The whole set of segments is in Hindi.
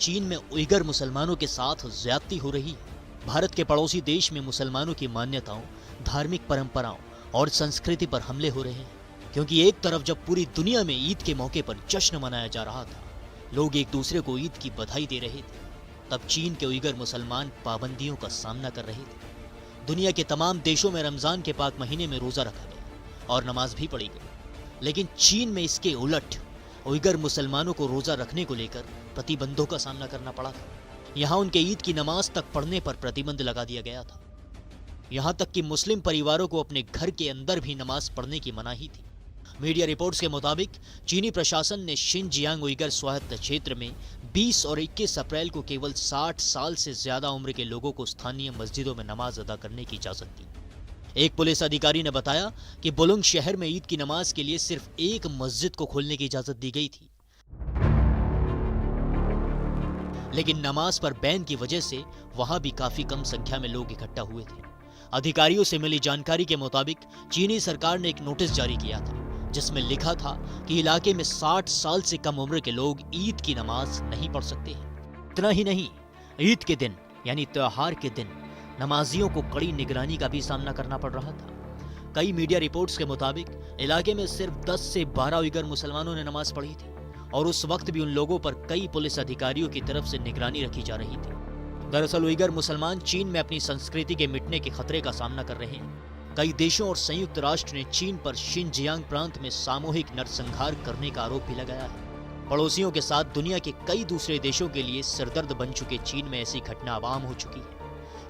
चीन में उइगर मुसलमानों के साथ ज्यादती हो रही है। भारत के पड़ोसी देश में मुसलमानों की मान्यताओं, धार्मिक परंपराओं और संस्कृति पर हमले हो रहे हैं। क्योंकि एक तरफ जब पूरी दुनिया में ईद के मौके पर जश्न मनाया जा रहा था, लोग एक दूसरे को ईद की बधाई दे रहे थे, तब चीन के उइगर मुसलमान पाबंदियों का सामना कर रहे थे। दुनिया के तमाम देशों में रमजान के पाक महीने में रोजा रखा गया और नमाज भी पढ़ी गई, लेकिन चीन में इसके उलट उइगर मुसलमानों को रोजा रखने को लेकर प्रतिबंधों का सामना करना पड़ा था। यहाँ उनके ईद की नमाज तक पढ़ने पर प्रतिबंध लगा दिया गया था। यहाँ तक कि मुस्लिम परिवारों को अपने घर के अंदर भी नमाज पढ़ने की मनाही थी। मीडिया रिपोर्ट्स के मुताबिक चीनी प्रशासन ने शिनजियांग उइगर स्वायत्त क्षेत्र में 20 और 21 अप्रैल को केवल 60 साल से ज्यादा उम्र के लोगों को स्थानीय मस्जिदों में नमाज अदा करने की इजाजत दी। एक पुलिस अधिकारी ने बताया कि बुलुंग शहर में ईद की नमाज के लिए सिर्फ एक मस्जिद को खोलने की इजाजत दी गई थी, लेकिन नमाज पर बैन की वजह से वहां भी काफी कम संख्या में लोग इकट्ठा हुए थे। अधिकारियों से मिली जानकारी के मुताबिक चीनी सरकार ने एक नोटिस जारी किया था, जिसमें लिखा था कि इलाके में 60 साल से कम उम्र के लोग ईद की नमाज नहीं पढ़ सकते हैं। इतना ही नहीं, ईद के दिन यानी त्योहार के दिन नमाजियों को कड़ी निगरानी का भी सामना करना पड़ रहा था। कई मीडिया रिपोर्ट्स के मुताबिक इलाके में सिर्फ 10 से 12 उइगर मुसलमानों ने नमाज पढ़ी थी और उस वक्त भी उन लोगों पर कई पुलिस अधिकारियों की तरफ से निगरानी रखी जा रही थी। दरअसल उइगर मुसलमान चीन में अपनी संस्कृति के मिटने के खतरे का सामना कर रहे हैं। कई देशों और संयुक्त राष्ट्र ने चीन पर शिनजियांग प्रांत में सामूहिक नरसंहार करने का आरोप भी लगाया है। पड़ोसियों के साथ दुनिया के कई दूसरे देशों के लिए सिरदर्द बन चुके चीन में ऐसी घटना आम हो चुकी है।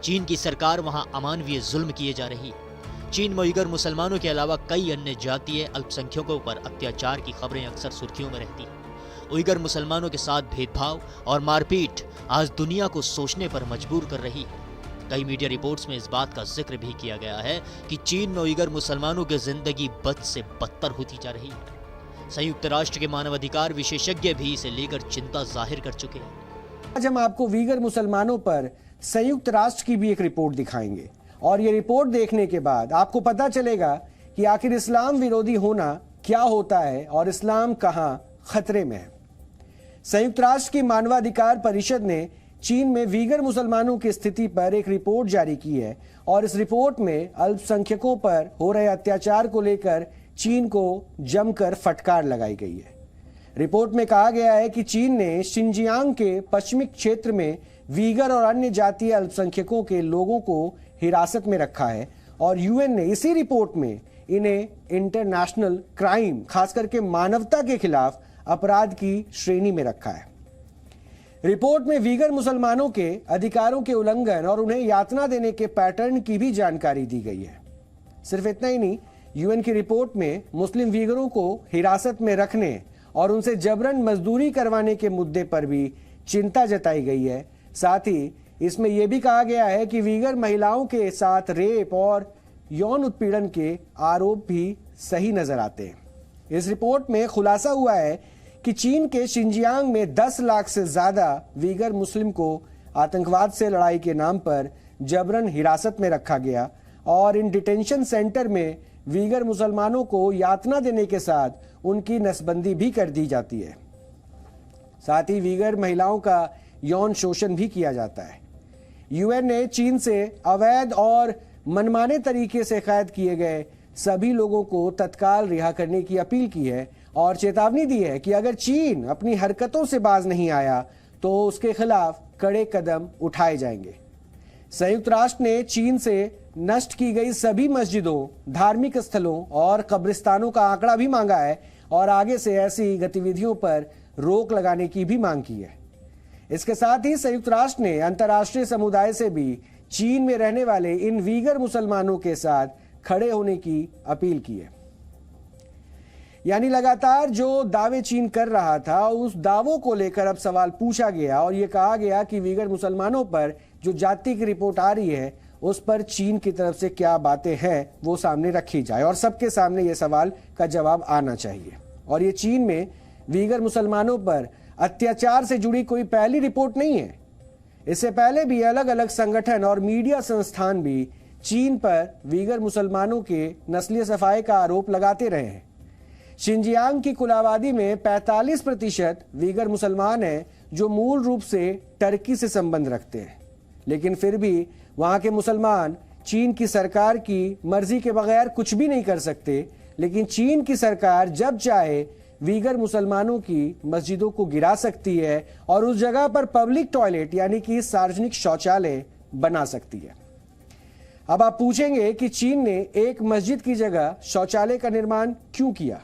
चीन की सरकार वहां अमानवीय जुल्म किए जा रही है। चीन में उइगर मुसलमानों के अलावा कई अन्य जातीय अल्पसंख्यकों पर अत्याचार की खबरें अक्सर सुर्खियों में रहती हैं। उइगर मुसलमानों के साथ भेदभाव और मारपीट आज दुनिया को सोचने पर मजबूर कर रही है। कई मीडिया रिपोर्ट्स में इस बात का जिक्र भी किया गया है कि चीन में उइगर मुसलमानों की जिंदगी बद से बदतर होती जा रही है। संयुक्त राष्ट्र के मानवाधिकार विशेषज्ञ भी इसे लेकर चिंता जाहिर कर चुके हैं। आज हम आपको उइगर मुसलमानों पर संयुक्त राष्ट्र की भी एक रिपोर्ट दिखाएंगे और ये रिपोर्ट देखने के बाद आपको पता चलेगा कि आखिर इस्लाम विरोधी होना क्या होता है और इस्लाम कहां खतरे में है। संयुक्त राष्ट्र की मानवाधिकार परिषद ने चीन में उइगर मुसलमानों की स्थिति पर एक रिपोर्ट जारी की है और इस रिपोर्ट में अल्पसंख्यकों पर हो रहे अत्याचार को लेकर चीन को जमकर फटकार लगाई गई है। रिपोर्ट में कहा गया है कि चीन ने शिनजियांग के पश्चिमी क्षेत्र में उइगर और अन्य जातीय अल्पसंख्यकों के लोगों को हिरासत में रखा है और यूएन ने इसी रिपोर्ट में इन्हें इंटरनेशनल क्राइम, खास करके मानवता के खिलाफ अपराध की श्रेणी में रखा है। रिपोर्ट में उइगर मुसलमानों के अधिकारों के उल्लंघन और उन्हें यातना देने के पैटर्न की भी जानकारी दी गई है। सिर्फ इतना ही नहीं, यूएन की रिपोर्ट में मुस्लिम उइगरों को हिरासत में रखने और उनसे जबरन मजदूरी करवाने के मुद्दे पर भी चिंता जताई गई है। साथ ही इसमें यह भी कहा गया है कि उइगर महिलाओं के साथ रेप और यौन उत्पीड़न के आरोप भी सही नजर आते हैं। इस रिपोर्ट में खुलासा हुआ है कि चीन के शिनजियांग में 10 लाख से ज्यादा उइगर मुस्लिम को आतंकवाद से लड़ाई के नाम पर जबरन हिरासत में रखा गया और इन डिटेंशन सेंटर में उइगर मुसलमानों को यातना देने के साथ उनकी नसबंदी भी कर दी जाती है। साथ ही उइगर महिलाओं का यौन शोषण भी किया जाता है। यूएन ने चीन से अवैध और मनमाने तरीके से कैद किए गए सभी लोगों को तत्काल रिहा करने की अपील की है और चेतावनी दी है कि अगर चीन अपनी हरकतों से बाज नहीं आया तो उसके खिलाफ कड़े कदम उठाए जाएंगे। संयुक्त राष्ट्र ने चीन से नष्ट की गई सभी मस्जिदों, धार्मिक स्थलों और कब्रिस्तानों का आंकड़ा भी मांगा है और आगे से ऐसी गतिविधियों पर रोक लगाने की भी मांग की है। इसके साथ ही संयुक्त राष्ट्र ने अंतर्राष्ट्रीय समुदाय से भी चीन में रहने वाले इन उइगर मुसलमानों के साथ खड़े होने की अपील की है। यानी लगातार जो दावे चीन कर रहा था, उस दावों को लेकर अब सवाल पूछा गया और यह कहा गया कि उइगर मुसलमानों पर जो जाति की रिपोर्ट आ रही है उस पर चीन की तरफ से क्या बातें हैं वो सामने रखी जाए और सबके सामने ये सवाल का जवाब आना चाहिए। और ये चीन में उइगर मुसलमानों पर अत्याचार से जुड़ी कोई पहली रिपोर्ट नहीं है। इससे पहले भी अलग अलग संगठन और मीडिया संस्थान भी चीन पर उइगर मुसलमानों के नस्लीय सफाई का आरोप लगाते रहे हैं। शिनजियांग की कुल आबादी में 45% उइगर मुसलमान हैं जो मूल रूप से टर्की से संबंध रखते हैं, लेकिन फिर भी वहां के मुसलमान चीन की सरकार की मर्जी के बगैर कुछ भी नहीं कर सकते। लेकिन चीन की सरकार जब चाहे वीगर मुसलमानों की मस्जिदों को गिरा सकती है और उस जगह पर पब्लिक टॉयलेट यानी कि सार्वजनिक शौचालय बना सकती है। अब आप पूछेंगे कि चीन ने एक मस्जिद की जगह शौचालय का निर्माण क्यों किया?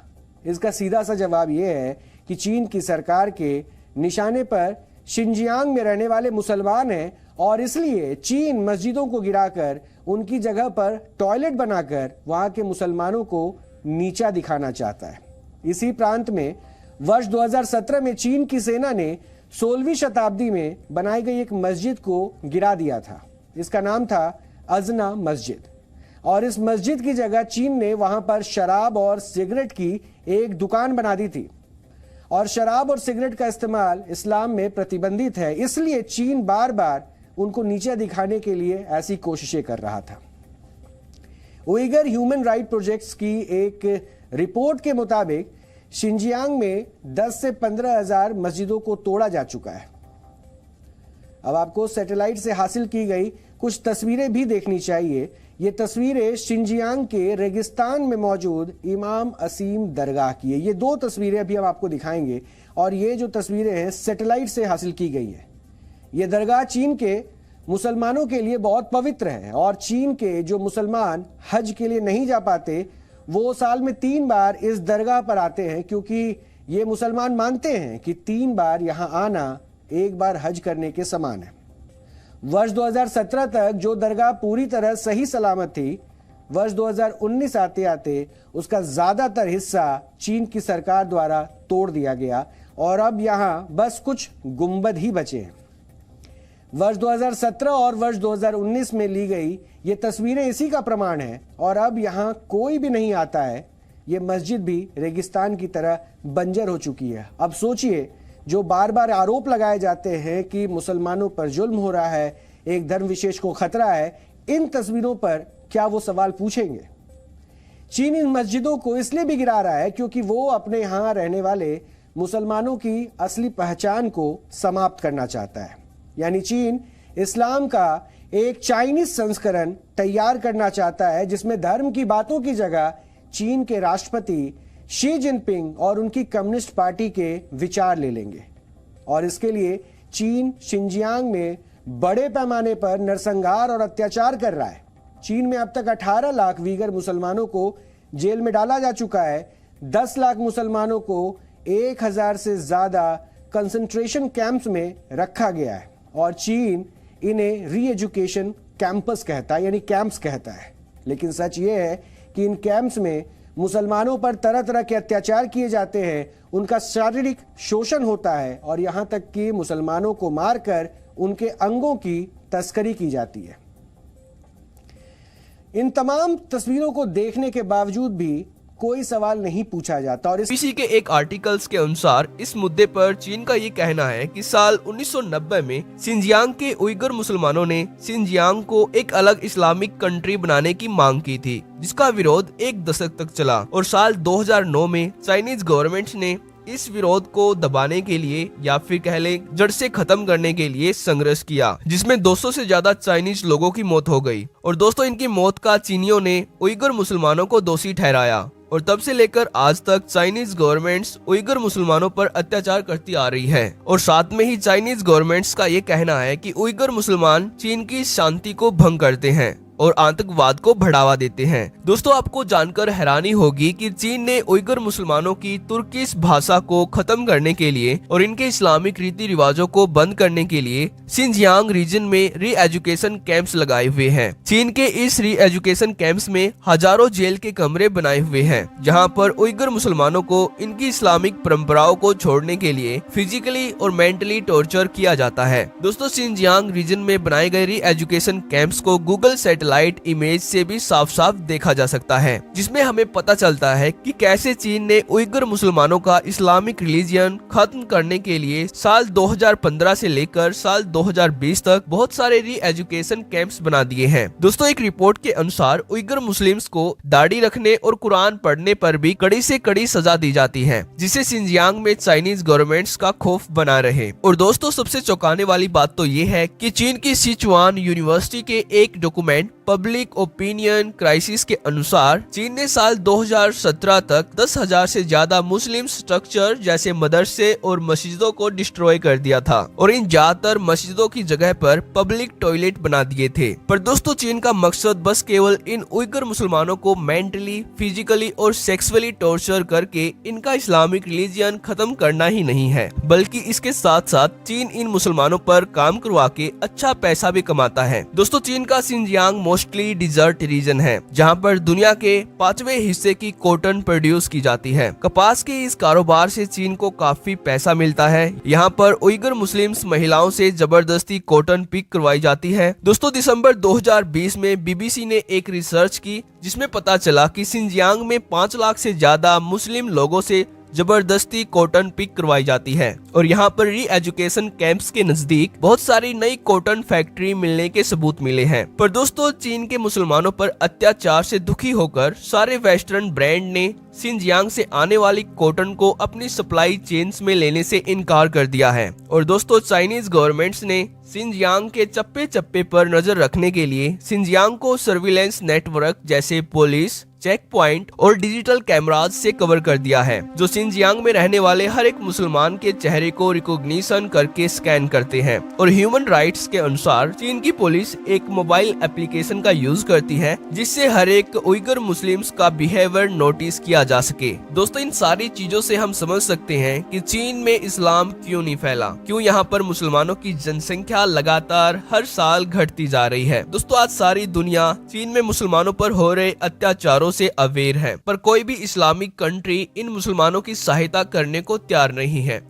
इसका सीधा सा जवाब यह है कि चीन की सरकार के निशाने पर शिनजियांग में रहने वाले मुसलमान हैं और इसलिए चीन मस्जिदों को गिराकर उनकी जगह पर टॉयलेट बनाकर वहां के मुसलमानों को नीचा दिखाना चाहता है। इसी प्रांत में वर्ष 2017 में चीन की सेना ने 16वीं शताब्दी में बनाई गई एक मस्जिद को गिरा दिया था। इसका नाम था अजना मस्जिद और इस मस्जिद की जगह चीन ने वहां पर शराब और सिगरेट की एक दुकान बना दी थी और शराब और सिगरेट का इस्तेमाल इस्लाम में प्रतिबंधित है, इसलिए चीन बार बार उनको नीचे दिखाने के लिए ऐसी कोशिशें कर रहा था। उइगर ह्यूमन राइट प्रोजेक्ट्स की एक रिपोर्ट के मुताबिक शिनजियांग में 10 से 15,000 मस्जिदों को तोड़ा जा चुका है। अब आपको सैटेलाइट से हासिल की गई कुछ तस्वीरें भी देखनी चाहिए। ये तस्वीरें शिनजियांग के रेगिस्तान में मौजूद इमाम असीम दरगाह की है। ये दो तस्वीरें अभी हम आपको दिखाएंगे और ये जो तस्वीरें हैं सैटेलाइट से हासिल की गई है। ये दरगाह चीन के मुसलमानों के लिए बहुत पवित्र है और चीन के जो मुसलमान हज के लिए नहीं जा पाते वो साल में 3 बार इस दरगाह पर आते हैं, क्योंकि ये मुसलमान मानते हैं कि 3 बार यहां आना 1 बार हज करने के समान है। वर्ष 2017 तक जो दरगाह पूरी तरह सही सलामत थी, वर्ष 2019 आते आते उसका ज्यादातर हिस्सा चीन की सरकार द्वारा तोड़ दिया गया और अब यहां बस कुछ गुंबद ही बचे हैं। वर्ष 2017 और वर्ष 2019 में ली गई ये तस्वीरें इसी का प्रमाण है और अब यहां कोई भी नहीं आता है। ये मस्जिद भी रेगिस्तान की तरह बंजर हो चुकी है। अब सोचिए, जो बार बार आरोप लगाए जाते हैं कि मुसलमानों पर जुल्म हो रहा है, एक धर्म विशेष को खतरा है, इन तस्वीरों पर क्या वो सवाल पूछेंगे? चीन इन मस्जिदों को इसलिए भी गिरा रहा है क्योंकि वो अपने यहाँ रहने वाले मुसलमानों की असली पहचान को समाप्त करना चाहता है। यानी चीन इस्लाम का एक चाइनीज संस्करण तैयार करना चाहता है जिसमें धर्म की बातों की जगह चीन के राष्ट्रपति शी जिनपिंग और उनकी कम्युनिस्ट पार्टी के विचार ले लेंगे। और इसके लिए चीन शिनजियांग में बड़े पैमाने पर नरसंहार और अत्याचार कर रहा है। चीन में अब तक 18 लाख वीगर मुसलमानों को जेल में डाला जा चुका है। 10 लाख मुसलमानों को 1000 से ज्यादा कंसंट्रेशन कैंप्स में रखा गया है और चीन इन्हें री एजुकेशन कैंपस कहता है, यानी कैंप्स कहता है। लेकिन सच ये है कि इन कैंप्स में मुसलमानों पर तरह तरह के अत्याचार किए जाते हैं, उनका शारीरिक शोषण होता है और यहां तक कि मुसलमानों को मारकर उनके अंगों की तस्करी की जाती है। इन तमाम तस्वीरों को देखने के बावजूद भी कोई सवाल नहीं पूछा जाता। और BBC के एक आर्टिकल्स के अनुसार इस मुद्दे पर चीन का ये कहना है कि साल 1990 में शिनजियांग के उइगर मुसलमानों ने शिनजियांग को एक अलग इस्लामिक कंट्री बनाने की मांग की थी, जिसका विरोध 1 दशक तक चला और साल 2009 में चाइनीज गवर्नमेंट ने इस विरोध को दबाने के लिए या फिर कह ले जड़ से खत्म करने के लिए संघर्ष किया, जिसमें 200 से ज्यादा चाइनीज लोगों की मौत हो गई। और दोस्तों, इनकी मौत का चीनियों ने उइगर मुसलमानों को दोषी ठहराया और तब से लेकर आज तक चाइनीज गवर्नमेंट्स उइगर मुसलमानों पर अत्याचार करती आ रही है। और साथ में ही चाइनीज गवर्नमेंट्स का ये कहना है कि उइगर मुसलमान चीन की शांति को भंग करते हैं और आतंकवाद को बढ़ावा देते हैं। दोस्तों, आपको जानकर हैरानी होगी कि चीन ने उइगर मुसलमानों की तुर्किश भाषा को खत्म करने के लिए और इनके इस्लामिक रीति रिवाजों को बंद करने के लिए शिनजियांग रीजन में री एजुकेशन कैंप्स लगाए हुए हैं। चीन के इस री एजुकेशन कैंप्स में हजारों जेल के कमरे बनाए हुए हैं, जहां पर उइगर मुसलमानों को इनकी इस्लामिक परंपराओं को छोड़ने के लिए फिजिकली और मेंटली टॉर्चर किया जाता है। दोस्तों, शिनजियांग रीजन में बनाए गए री एजुकेशन कैंप्स को गूगल सैटेलाइट सैटेलाइट इमेज से भी साफ साफ देखा जा सकता है, जिसमें हमें पता चलता है कि कैसे चीन ने उइगर मुसलमानों का इस्लामिक रिलीजियन खत्म करने के लिए साल 2015 से लेकर साल 2020 तक बहुत सारे री एजुकेशन कैंप्स बना दिए हैं। दोस्तों, एक रिपोर्ट के अनुसार उइगर मुस्लिम्स को दाढ़ी रखने और कुरान पढ़ने पर भी कड़ी से कड़ी सजा दी जाती है, जिससे सिंजियांग में चाइनीज गवर्नमेंट्स का खौफ बना रहे। और दोस्तों, सबसे चौंकाने वाली बात तो ये है कि चीन की सिचुआन यूनिवर्सिटी के एक डॉक्यूमेंट पब्लिक ओपिनियन क्राइसिस के अनुसार चीन ने साल 2017 तक 10,000 से ज्यादा मुस्लिम स्ट्रक्चर जैसे मदरसे और मस्जिदों को डिस्ट्रॉय कर दिया था और इन ज्यादातर मस्जिदों की जगह पर पब्लिक टॉयलेट बना दिए थे। पर दोस्तों, चीन का मकसद बस केवल इन उइगर मुसलमानों को मेंटली, फिजिकली और सेक्सुअली टॉर्चर करके इनका इस्लामिक रिलीजियन खत्म करना ही नहीं है, बल्कि इसके साथ साथ चीन इन मुसलमानों पर काम करवा के अच्छा पैसा भी कमाता है। दोस्तों, चीन का सिंजियांग मोस्टली डिजर्ट रीजन है, जहां पर दुनिया के 5वें हिस्से की कॉटन प्रोड्यूस की जाती है। कपास के इस कारोबार से चीन को काफी पैसा मिलता है। यहाँ पर उइगर मुस्लिम्स महिलाओं से जबरदस्ती कॉटन पिक करवाई जाती है। दोस्तों, दिसंबर 2020 में बीबीसी ने एक रिसर्च की, जिसमें पता चला कि सिंजियांग में 5 लाख से ज्यादा मुस्लिम लोगों से जबरदस्ती कॉटन पिक करवाई जाती है और यहाँ पर री एजुकेशन कैंप्स के नजदीक बहुत सारी नई कॉटन फैक्ट्री मिलने के सबूत मिले हैं। पर दोस्तों, चीन के मुसलमानों पर अत्याचार से दुखी होकर सारे वेस्टर्न ब्रांड ने सिंजियांग से आने वाली कॉटन को अपनी सप्लाई चेन्स में लेने से इनकार कर दिया है। और दोस्तों, चाइनीज गवर्नमेंट्स ने सिंजियांग के चप्पे चप्पे पर नजर रखने के लिए सिंजियांग को सर्विलेंस नेटवर्क जैसे पुलिस, चेक पॉइंट और डिजिटल कैमराज से कवर कर दिया है, जो सिंजियांग में रहने वाले हर एक मुसलमान के चेहरे को रिकॉग्निशन करके स्कैन करते हैं। और ह्यूमन राइट्स के अनुसार चीन की पुलिस एक मोबाइल एप्लीकेशन का यूज करती है, जिससे हर एक उइगर मुस्लिम्स का बिहेवियर नोटिस किया जा सके। दोस्तों, इन सारी चीजों से हम समझ सकते हैं कि चीन में इस्लाम क्यों नहीं फैला, क्यों यहाँ पर मुसलमानों की जनसंख्या लगातार हर साल घटती जा रही है। दोस्तों, आज सारी दुनिया चीन में मुसलमानों पर हो रहे अत्याचारों से अवेयर है, पर कोई भी इस्लामिक कंट्री इन मुसलमानों की सहायता करने को तैयार नहीं है।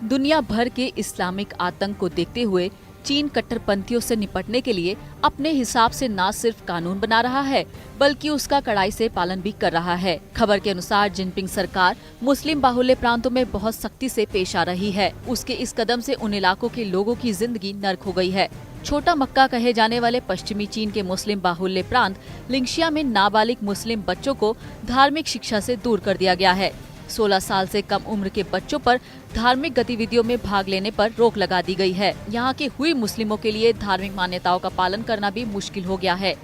दुनिया भर के इस्लामिक आतंक को देखते हुए चीन कट्टरपंथियों से निपटने के लिए अपने हिसाब से न सिर्फ कानून बना रहा है, बल्कि उसका कड़ाई से पालन भी कर रहा है। खबर के अनुसार जिनपिंग सरकार मुस्लिम बाहुल्य प्रांतों में बहुत सख्ती से पेश आ रही है। उसके इस कदम से उन इलाकों के लोगों की जिंदगी नर्क हो गई है। छोटा मक्का कहे जाने वाले पश्चिमी चीन के मुस्लिम बाहुल्य प्रांत लिंगशिया में नाबालिग मुस्लिम बच्चों को धार्मिक शिक्षा से दूर कर दिया गया है। 16 साल से कम उम्र के बच्चों पर धार्मिक गतिविधियों में भाग लेने पर रोक लगा दी गई है। यहाँ के हुई मुस्लिमों के लिए धार्मिक मान्यताओं का पालन करना भी मुश्किल हो गया है।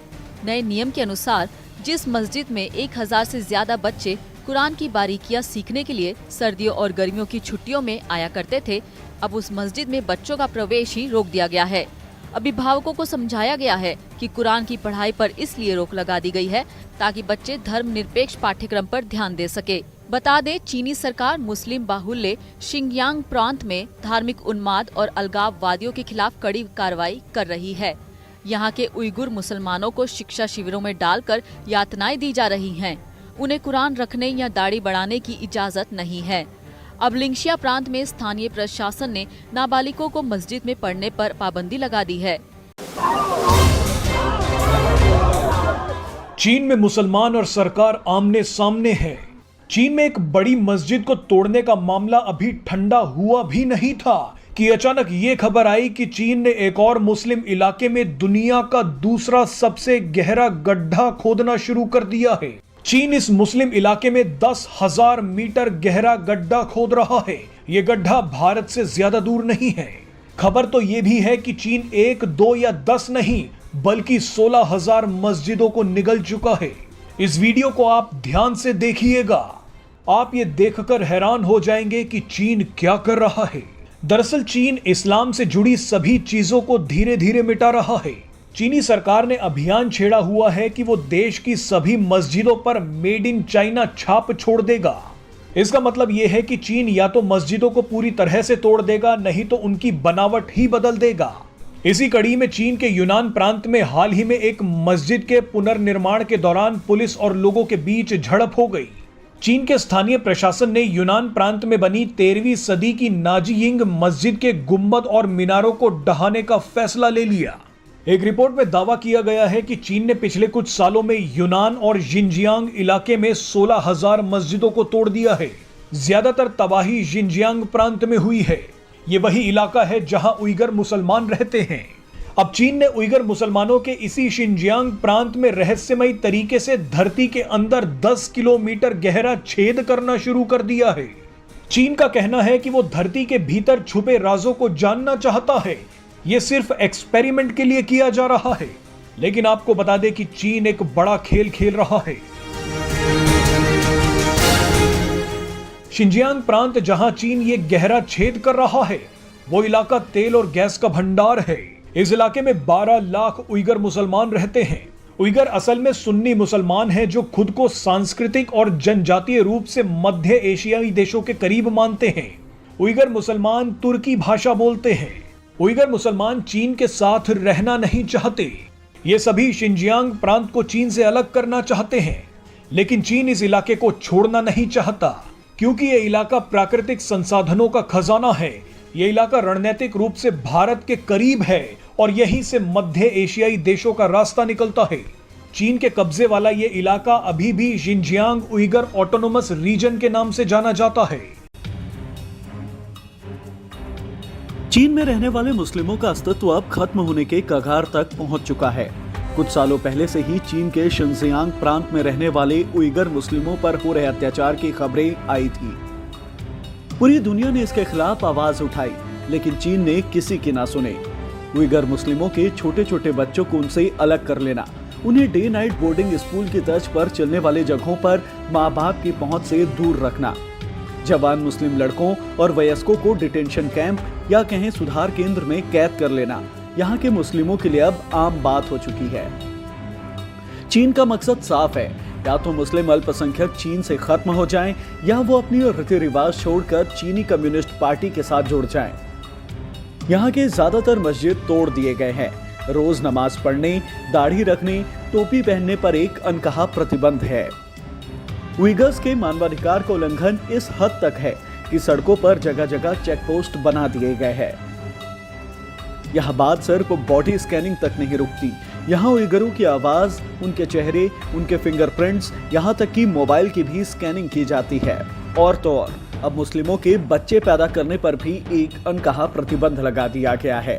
नए नियम के अनुसार जिस मस्जिद में 1000 से ज्यादा बच्चे कुरान की बारीकियां सीखने के लिए सर्दियों और गर्मियों की छुट्टियों में आया करते थे, अब उस मस्जिद में बच्चों का प्रवेश ही रोक दिया गया है। अभिभावकों को समझाया गया है कि कुरान की पढ़ाई पर इसलिए रोक लगा दी गई है ताकि बच्चे धर्मनिरपेक्ष पाठ्यक्रम पर ध्यान दे सके। बता दें, चीनी सरकार मुस्लिम बाहुल्य शिंगयांग प्रांत में धार्मिक उन्माद और अलगाववादियों के खिलाफ कड़ी कार्रवाई कर रही है। यहाँ के उइगुर मुसलमानों को शिक्षा शिविरों में डालकर यातनाएं दी जा रही हैं। उन्हें कुरान रखने या दाढ़ी बढ़ाने की इजाजत नहीं है। अब लिंगशिया प्रांत में स्थानीय प्रशासन ने नाबालिगों को मस्जिद में पढ़ने पर पाबंदी लगा दी है। चीन में मुसलमान और सरकार आमने सामने है। चीन में एक बड़ी मस्जिद को तोड़ने का मामला अभी ठंडा हुआ भी नहीं था कि अचानक ये खबर आई कि चीन ने एक और मुस्लिम इलाके में दुनिया का दूसरा सबसे गहरा गड्ढा खोदना शुरू कर दिया है। चीन इस मुस्लिम इलाके में 10,000 मीटर गहरा गड्ढा खोद रहा है। ये गड्ढा भारत से ज्यादा दूर नहीं है। खबर तो ये भी है कि चीन 1, 2 या 10 नहीं बल्कि 16,000 मस्जिदों को निगल चुका है। इस वीडियो को आप ध्यान से देखिएगा। आप ये देखकर हैरान हो जाएंगे कि चीन क्या कर रहा है। दरअसल चीन इस्लाम से जुड़ी सभी चीजों को धीरे धीरे मिटा रहा है। चीनी सरकार ने अभियान छेड़ा हुआ है कि वो देश की सभी मस्जिदों पर मेड इन चाइना छाप छोड़ देगा। इसका मतलब यह है कि चीन या तो मस्जिदों को पूरी तरह से तोड़ देगा, नहीं तो उनकी बनावट ही बदल देगा। इसी कड़ी में चीन के यूनान प्रांत में हाल ही में एक मस्जिद के पुनर्निर्माण के दौरान पुलिस और लोगों के बीच झड़प हो गई। चीन के स्थानीय प्रशासन ने यूनान प्रांत में बनी 13वीं सदी की नाजियिंग मस्जिद के गुम्बद और मीनारों को ढहाने का फैसला ले लिया। एक रिपोर्ट में दावा किया गया है कि चीन ने पिछले कुछ सालों में यूनान और जिनजियांग इलाके में 16,000 मस्जिदों को तोड़ दिया है। ज्यादातर तबाही जिनजियांग प्रांत में हुई है। ये वही इलाका है जहां उइगर मुसलमान रहते हैं। अब चीन ने उइगर मुसलमानों के इसी शिनजियांग प्रांत में रहस्यमयी तरीके से धरती के अंदर 10 किलोमीटर गहरा छेद करना शुरू कर दिया है। चीन का कहना है कि वो धरती के भीतर छुपे राजों को जानना चाहता है। ये सिर्फ एक्सपेरिमेंट के लिए किया जा रहा है, लेकिन आपको बता दें कि चीन एक बड़ा खेल खेल रहा है। शिनजियांग प्रांत जहां चीन ये गहरा छेद कर रहा है, वो इलाका तेल और गैस का भंडार है। इस इलाके में 12 लाख उइगर मुसलमान रहते हैं। उइगर असल में सुन्नी मुसलमान हैं जो खुद को सांस्कृतिक और जनजातीय रूप से मध्य एशियाई देशों के करीब मानते हैं। उइगर मुसलमान तुर्की भाषा बोलते हैं। उइगर मुसलमान चीन के साथ रहना नहीं चाहते। ये सभी शिनजियांग प्रांत को चीन से अलग करना चाहते हैं, लेकिन चीन इस इलाके को छोड़ना नहीं चाहता, क्योंकि ये इलाका प्राकृतिक संसाधनों का खजाना है। ये इलाका रणनीतिक रूप से भारत के करीब है और यहीं से मध्य एशियाई देशों का रास्ता निकलता है। चीन के कब्जे वाला ये इलाका अभी भी शिनजियांग उइगर ऑटोनोमस रीजन के नाम से जाना जाता है। चीन में रहने वाले मुस्लिमों का अस्तित्व अब खत्म होने के कगार तक पहुंच चुका है। कुछ सालों पहले से ही चीन के शिनजियांग प्रांत में रहने वाले उइगर मुस्लिमों पर हो रहे अत्याचार की खबरें आई थी। पूरी दुनिया ने इसके खिलाफ आवाज उठाई, लेकिन चीन ने किसी की ना सुने। उइगर मुस्लिमों के छोटे छोटे बच्चों को उनसे अलग कर लेना, उन्हें डे नाइट बोर्डिंग स्कूल की तर्ज पर चलने वाले जगहों पर माँ बाप की पहुंच से दूर रखना, जवान मुस्लिम लड़कों और वयस्कों को डिटेंशन कैंप या कहें सुधार केंद्र में कैद कर लेना यहाँ के मुस्लिमों के लिए अब आम बात हो चुकी है। चीन का मकसद साफ है, या तो मुस्लिम अल्पसंख्यक चीन से खत्म हो जाएं, या वो अपनी रीति रिवाज छोड़कर चीनी कम्युनिस्ट पार्टी के साथ जुड़ जाएं। यहाँ के ज्यादातर मस्जिद तोड़ दिए गए हैं। रोज नमाज पढ़ने, दाढ़ी रखने, टोपी पहनने पर एक अनकहा प्रतिबंध है। उइगर्स के मानवाधिकार का उल्लंघन इस हद तक है कि सड़कों पर जगह जगह चेक पोस्ट बना दिए गए हैं। यह बात सिर्फ बॉडी स्कैनिंग तक नहीं रुकती। यहाँ उइगरों की आवाज, उनके चेहरे, उनके फिंगरप्रिंट्स, यहाँ तक कि मोबाइल की भी स्कैनिंग की जाती है। और तो और अब मुस्लिमों के बच्चे पैदा करने पर भी एक अनकहा प्रतिबंध लगा दिया गया है।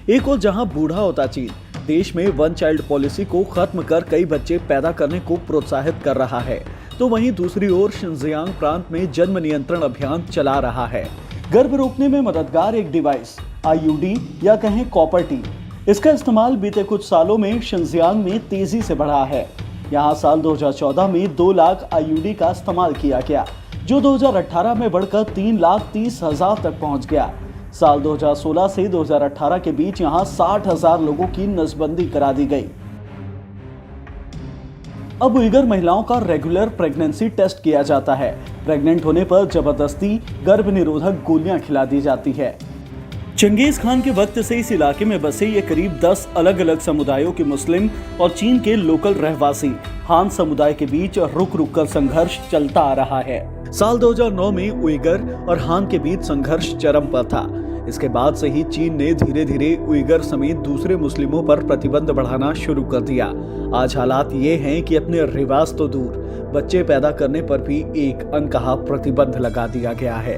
एक और जहाँ बूढ़ा होता चीन देश में वन चाइल्ड पॉलिसी को खत्म कर कई बच्चे पैदा करने को प्रोत्साहित कर रहा है, तो वहीं दूसरी ओर शिनजियांग प्रांत में जन्म नियंत्रण अभियान चला रहा है। गर्भ रोकने में मददगार एक डिवाइस IUD या कहें कॉपर टी, इसका इस्तेमाल बीते कुछ सालों में शिनजियांग में तेजी से बढ़ा है। यहाँ साल 2014 में 2 लाख IUD का इस्तेमाल किया गया, जो 2018 में बढ़कर 3,30,000 तक पहुँच गया। साल 2016 से 2018 के बीच यहाँ 60,000 लोगों की नसबंदी करा दी गई। अब उइगर महिलाओं का रेगुलर प्रेगनेंसी टेस्ट किया जाता है। प्रेग्नेंट होने पर जबरदस्ती गर्भ निरोधक गोलियां खिला दी जाती है। चंगेज खान के वक्त से इस इलाके में बसे ये करीब 10 अलग अलग समुदायों के मुस्लिम और चीन के लोकल रहवासी हान समुदाय के बीच रुक रुक कर संघर्ष चलता आ रहा है। साल 2009 में उइगर और हान के बीच संघर्ष चरम पर था। इसके बाद से ही चीन ने धीरे धीरे उइगर समेत दूसरे मुस्लिमों पर प्रतिबंध बढ़ाना शुरू कर दिया। आज हालात ये हैं कि अपने रिवाज तो दूर, बच्चे पैदा करने पर भी एक अनकहा प्रतिबंध लगा दिया गया है।